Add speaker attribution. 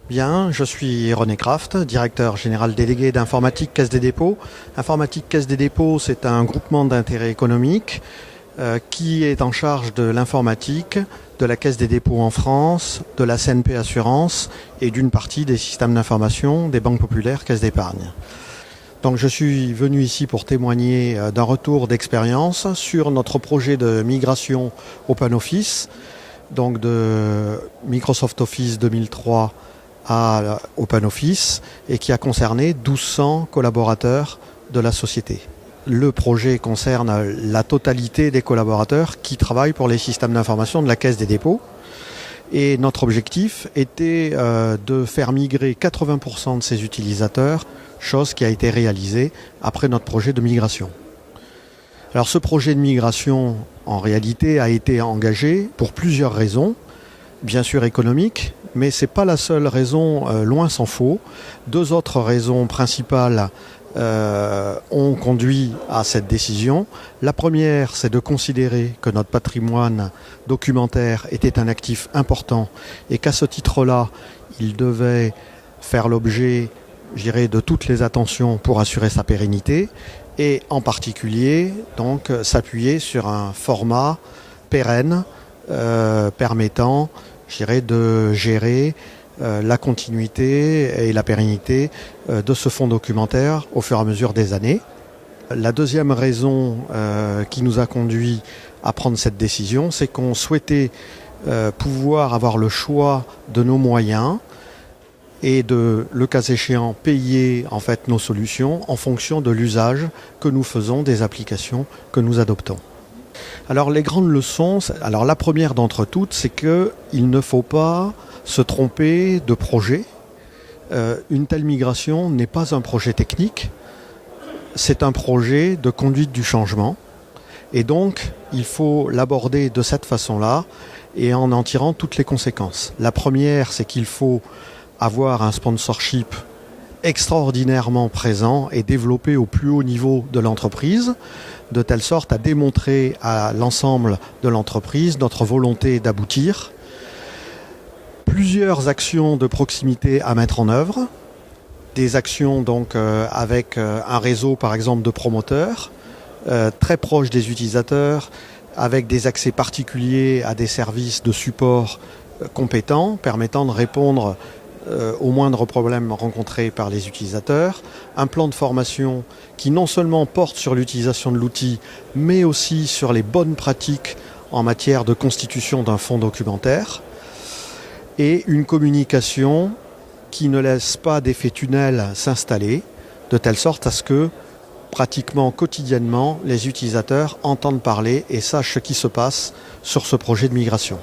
Speaker 1: Bien, je suis René Kraft, directeur général délégué d'Informatique Caisse des Dépôts. Informatique Caisse des Dépôts, c'est un groupement d'intérêt économique qui est en charge de l'informatique, de la Caisse des Dépôts en France, de la CNP Assurance et d'une partie des systèmes d'information des banques populaires Caisse d'Épargne. Donc je suis venu ici pour témoigner d'un retour d'expérience sur notre projet de migration OpenOffice, donc de Microsoft Office 2003 à OpenOffice et qui a concerné 1200 collaborateurs de la société. Le projet concerne la totalité des collaborateurs qui travaillent pour les systèmes d'information de la Caisse des Dépôts. Et notre objectif était de faire migrer 80% de ces utilisateurs, chose qui a été réalisée après notre projet de migration. Alors ce projet de migration, en réalité, a été engagé pour plusieurs raisons, bien sûr économiques, mais ce n'est pas la seule raison, loin s'en faut. Deux autres raisons principales ont conduit à cette décision. La première, c'est de considérer que notre patrimoine documentaire était un actif important et qu'à ce titre-là, il devait faire l'objet, je dirais, de toutes les attentions pour assurer sa pérennité et en particulier donc s'appuyer sur un format pérenne permettant, je dirais, de gérer la continuité et la pérennité de ce fonds documentaire au fur et à mesure des années. La deuxième raison qui nous a conduit à prendre cette décision, c'est qu'on souhaitait pouvoir avoir le choix de nos moyens et de, le cas échéant, payer en fait nos solutions en fonction de l'usage que nous faisons des applications que nous adoptons. Alors les grandes leçons, alors la première d'entre toutes, c'est qu'il ne faut pas se tromper de projet. Une telle migration n'est pas un projet technique, c'est un projet de conduite du changement. Et donc, il faut l'aborder de cette façon-là et en tirant toutes les conséquences. La première, c'est qu'il faut avoir un sponsorship extraordinairement présent et développé au plus haut niveau de l'entreprise, de telle sorte à démontrer à l'ensemble de l'entreprise notre volonté d'aboutir. Plusieurs actions de proximité à mettre en œuvre, des actions donc avec un réseau par exemple de promoteurs, très proches des utilisateurs, avec des accès particuliers à des services de support compétents, permettant de répondre aux moindres problèmes rencontrés par les utilisateurs, un plan de formation qui non seulement porte sur l'utilisation de l'outil, mais aussi sur les bonnes pratiques en matière de constitution d'un fonds documentaire, et une communication qui ne laisse pas d'effet tunnel s'installer, de telle sorte à ce que pratiquement quotidiennement, les utilisateurs entendent parler et sachent ce qui se passe sur ce projet de migration.